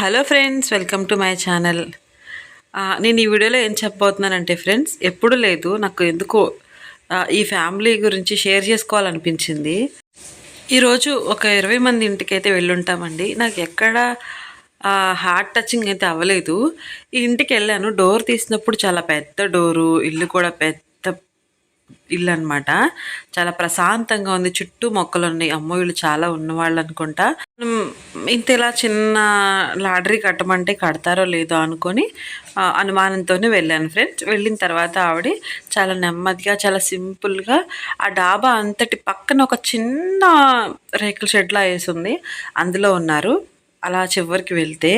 Hello friends, welcome to my channel. నేను ఈ వీడియోలో ఏం చెప్పబోతున్నానంటే ఫ్రెండ్స్, ఎప్పుడు లేదు నాకు ఎందుకో ఈ ఫ్యామిలీ గురించి షేర్ చేసుకోవాలనిపించింది. ఈరోజు ఒక 20 మంది ఇంటికైతే వెళ్ళుంటామండి. నాకు ఎక్కడ హార్ట్ టచింగ్ అయితే అవ్వలేదు. ఈ ఇంటికి వెళ్ళాను. డోర్ తీసినప్పుడు చాలా పెద్ద డోరు, ఇల్లు కూడా పెద్ద ఇల్లు అనమాట. చాలా ప్రశాంతంగా ఉంది. చుట్టూ మొక్కలున్నాయి. అమ్మో, వీళ్ళు చాలా ఉన్నవాళ్ళు అనుకుంటా. ఇంత ఇలా చిన్న లాటరీ కట్టమంటే కడతారో లేదో అనుకొని అనుమానంతోనే వెళ్ళాను ఫ్రెండ్స్. వెళ్ళిన తర్వాత ఆవిడ చాలా నెమ్మదిగా, చాలా సింపుల్గా ఆ డాబా అంతటి పక్కన ఒక చిన్న రేకుల షెడ్లా వేసింది, అందులో ఉన్నారు. అలా చివరికి వెళ్తే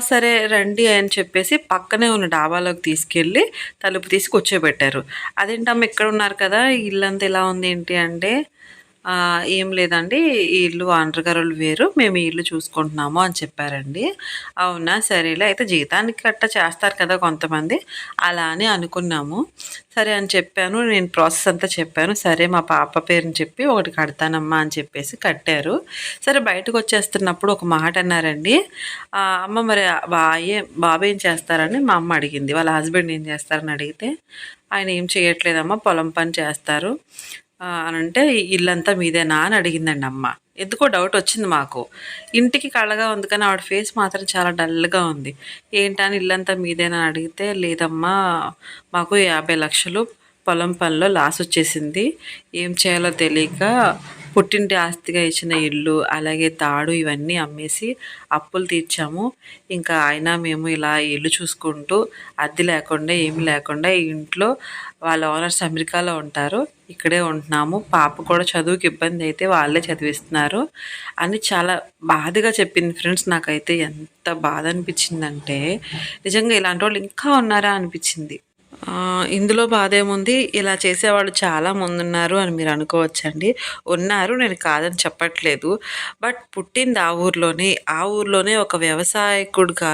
సరే రండి అని చెప్పేసి పక్కనే ఉన్న డాబాలోకి తీసుకెళ్ళి తలుపు తీసి కూర్చోబెట్టారు. అదేంటమ్మ ఇక్కడ ఉన్నారు కదా, ఇల్లంతా ఇలా ఉంది ఏంటి అంటే, ఏం లేదండి, ఈ ఇల్లు ఓనర్ గారోళ్ళు వేరు, మేము ఈ ఇల్లు చూసుకుంటున్నాము అని చెప్పారండి. అవునా, సరేలే, అయితే జీతానికి గట్టా చేస్తారు కదా కొంతమంది, అలా అని అనుకున్నాము. సరే అని చెప్పాను. నేను ప్రాసెస్ అంతా చెప్పాను. సరే మా పాప పేరుని చెప్పి ఒకటి కడతానమ్మా అని చెప్పేసి కట్టారు. సరే బయటకు వచ్చేస్తున్నప్పుడు ఒక మాట అన్నారండి. అమ్మ మరి బాబు ఏం చేస్తారని మా అమ్మ అడిగింది. వాళ్ళ హస్బెండ్ ఏం చేస్తారని అడిగితే, ఆయన ఏం చేయట్లేదమ్మా, పొలం పని చేస్తారు అని అంటే, ఇల్లంతా మీదేనా అని అడిగిందండి అమ్మ. ఎందుకో డౌట్ వచ్చింది మాకు. ఇంటికి కళ్ళగా ఉంది కానీ ఆవిడ ఫేస్ మాత్రం చాలా డల్గా ఉంది. ఏంటని ఇల్లంతా మీదేనా అని అడిగితే, లేదమ్మా, మాకు 50 లక్షలు పొలం పనిలో లాస్ వచ్చేసింది. ఏం చేయాలో తెలియక పుట్టింటి ఆస్తిగా ఇచ్చిన ఇల్లు, అలాగే తాడు ఇవన్నీ అమ్మేసి అప్పులు తీర్చాము. ఇంకా అయినా మేము ఇలా ఇల్లు చూసుకుంటూ అద్దె లేకుండా ఏమి లేకుండా ఈ ఇంట్లో వాళ్ళ ఓనర్స్ అమెరికాలో ఉంటారు, ఇక్కడే ఉంటున్నాము. పాప కూడా చదువుకి ఇబ్బంది అయితే వాళ్ళే చదివిస్తున్నారు అని చాలా బాధగా చెప్పింది ఫ్రెండ్స్. నాకైతే ఎంత బాధ అనిపించిందంటే, నిజంగా ఇలాంటి వాళ్ళు ఇంకా ఉన్నారా అనిపించింది. ఇందులో బాధ ఏముంది, ఇలా చేసేవాళ్ళు చాలా మంది ఉన్నారు అని మీరు అనుకోవచ్చండి. ఉన్నారు, నేను కాదని చెప్పట్లేదు. బట్ పుట్టింది ఆ ఊర్లోనే ఒక వ్యవసాయకుడిగా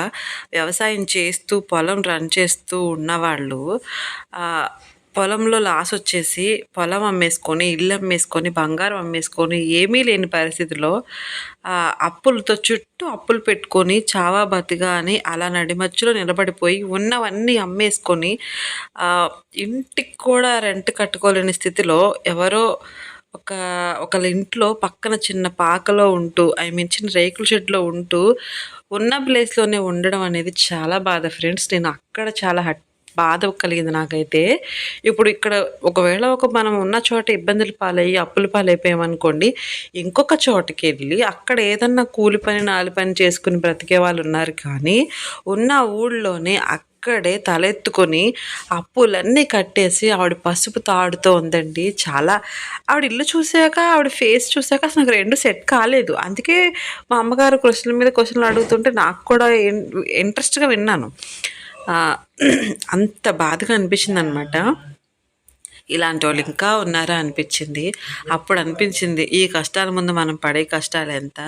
వ్యవసాయం చేస్తూ పొలం రన్ చేస్తూ ఉన్నవాళ్ళు పొలంలో లాస్ వచ్చేసి పొలం అమ్మేసుకొని, ఇల్లు అమ్మేసుకొని, బంగారం అమ్మేసుకొని, ఏమీ లేని పరిస్థితిలో అప్పులతో చుట్టూ అప్పులు పెట్టుకొని చావా బతిగా అని అలా నడిమధ్యలో నిలబడిపోయి ఉన్నవన్నీ అమ్మేసుకొని ఇంటికి కూడా రెంట్ కట్టుకోలేని స్థితిలో ఎవరో ఒకళ్ళ ఇంట్లో పక్కన చిన్న పాకలో ఉంటూ, చిన్న రేకుల షెడ్లో ఉంటూ ఉన్న ప్లేస్లోనే ఉండడం అనేది చాలా బాధ ఫ్రెండ్స్. నేను అక్కడ చాలా బాధ కలిగింది నాకైతే. ఇప్పుడు ఇక్కడ ఒకవేళ మనం ఉన్న చోట ఇబ్బందులు పాలయ్యి అప్పుల పాలైపోయామనుకోండి, ఇంకొక చోటకి వెళ్ళి అక్కడ ఏదన్నా కూలి పని నాలి పని చేసుకుని బ్రతికే వాళ్ళు ఉన్నారు. కానీ ఉన్న ఊళ్ళోనే అక్కడే తలెత్తుకొని అప్పులన్నీ కట్టేసి ఆవిడ పసుపు తాడుతో ఉందండి. చాలా ఆవిడ ఇల్లు చూసాక, ఆవిడ ఫేస్ చూసాక అసలు నాకు రెండు సెట్ కాలేదు. అందుకే మా అమ్మగారు క్వశ్చన్ల మీద క్వశ్చన్లు అడుగుతుంటే నాకు కూడా ఇంట్రెస్ట్గా విన్నాను. అంత బాధగా అనిపించింది అనమాట. ఇలాంటి వాళ్ళు ఇంకా ఉన్నారా అనిపించింది. అప్పుడు అనిపించింది, ఈ కష్టాల ముందు మనం పడే కష్టాలు ఎంత.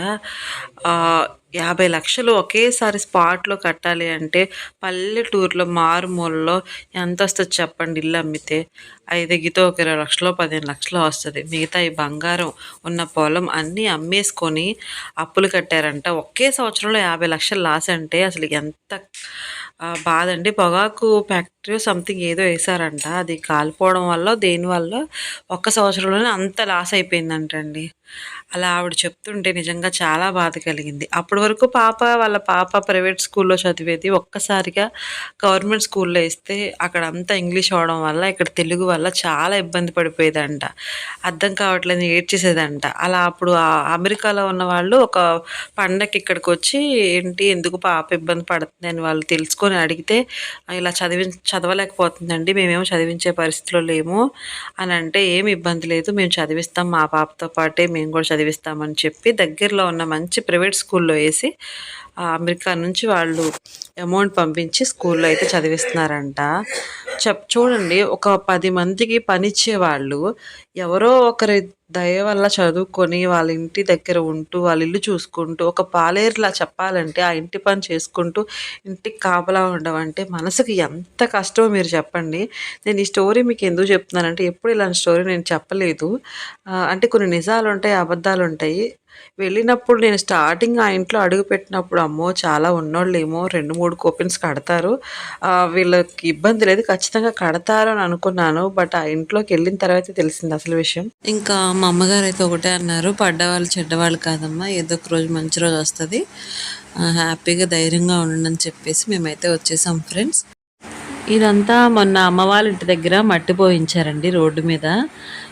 50 లక్షలు ఒకేసారి స్పాట్లో కట్టాలి అంటే పల్లెటూరులో మారుమూలలో ఎంత వస్తుంది చెప్పండి. ఇల్లు అమ్మితే ఐదుగితో ఒక 20 లక్షలు 15 లక్షలు వస్తుంది. మిగతా ఈ బంగారం ఉన్న పొలం అన్నీ అమ్మేసుకొని అప్పులు కట్టారంట. ఒకే సంవత్సరంలో 50 లక్షలు లాస్ అంటే అసలు ఎంత బాధ అండి. పొగాకు ఫ్యాక్టరీ సంథింగ్ ఏదో వేసారంట, అది కాలిపోవడం వల్ల దేనివల్ల ఒక్క సంవత్సరంలోనే అంత లాస్ అయిపోయిందంటండి. అలా ఆవిడ చెప్తుంటే నిజంగా చాలా బాధ కలిగింది. అప్పటి వరకు వాళ్ళ పాప ప్రైవేట్ స్కూల్లో చదివేది. ఒక్కసారిగా గవర్నమెంట్ స్కూల్లో వేస్తే అక్కడ అంతా ఇంగ్లీష్ అవడం వల్ల ఇక్కడ తెలుగు వల్ల చాలా ఇబ్బంది పడిపోయేదంట. అర్థం కావట్లేదు ఏడ్చేసేదంట. అలా అప్పుడు అమెరికాలో ఉన్న వాళ్ళు ఒక పండగకి ఇక్కడికి వచ్చి, ఏంటి ఎందుకు పాప ఇబ్బంది పడుతుంది అని వాళ్ళు తెలుసుకొని అడిగితే, ఇలా చదవలేకపోతుందండి, మేమేమో చదివించే పరిస్థితిలో లేము అని అంటే, ఏమి ఇబ్బంది లేదు, మేము చదివిస్తాం, మా పాపతో పాటే మేము కూడా చదివిస్తామని చెప్పి దగ్గరలో ఉన్న మంచి ప్రైవేట్ స్కూల్లో వేసి అమెరికా నుంచి వాళ్ళు అమౌంట్ పంపించి స్కూల్లో అయితే చదివిస్తున్నారంట. చూడండి, ఒక 10 మందికి పనిచ్చేవాళ్ళు ఎవరో ఒకరి దయ వల్ల చదువుకొని వాళ్ళ ఇంటి దగ్గర ఉంటూ వాళ్ళ ఇల్లు చూసుకుంటూ ఒక పాలేరులా చెప్పాలంటే ఆ ఇంటి పని చేసుకుంటూ ఇంటికి కాపలా ఉండడం అంటే మనసుకి ఎంత కష్టమో మీరు చెప్పండి. నేను ఈ స్టోరీ మీకు ఎందుకు చెప్తున్నానంటే, ఎప్పుడు ఇలాంటి స్టోరీ నేను చెప్పలేదు. అంటే కొన్ని నిజాలు ఉంటాయి, అబద్ధాలు ఉంటాయి. వెళ్ళినప్పుడు నేను స్టార్టింగ్ ఆ ఇంట్లో అడుగుపెట్టినప్పుడు అమ్మో! చాలా ఉన్నోళ్ళేమో 2, 3 కూపన్స్ కడతారు. వీళ్ళకి ఇబ్బంది లేదు. ఖచ్చితంగా కడతారు అని అనుకున్నాను. బట్ ఆ ఇంట్లోకెళ్ళిన తర్వాతే తెలిసింది అసలు విషయం. ఇంకా మా అమ్మగారైతే ఒకటే అన్నారు. "పడ్డవాళ్ళు చెడ్డవాళ్ళు కాదమ్మా. ఏదో ఒక రోజు మంచి రోజొస్తది. హ్యాపీగా ధైర్యంగా ఉండండి" అని చెప్పేసి మేమైతే వచ్చేసాం ఫ్రెండ్స్. ఇదంతా మొన్న అమ్మ వాళ్ళ ఇంటి దగ్గర మట్టి పోయించారండి రోడ్డు మీద.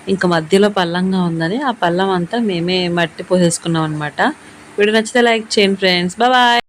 ఇంక మధ్యలో పల్లంగా ఉందని ఆ పల్లం అంతా మేమే మట్టి పోసేసుకున్నాం అనమాట. వీడియో నచ్చితే లైక్ చేయండి ఫ్రెండ్స్. బాయ్.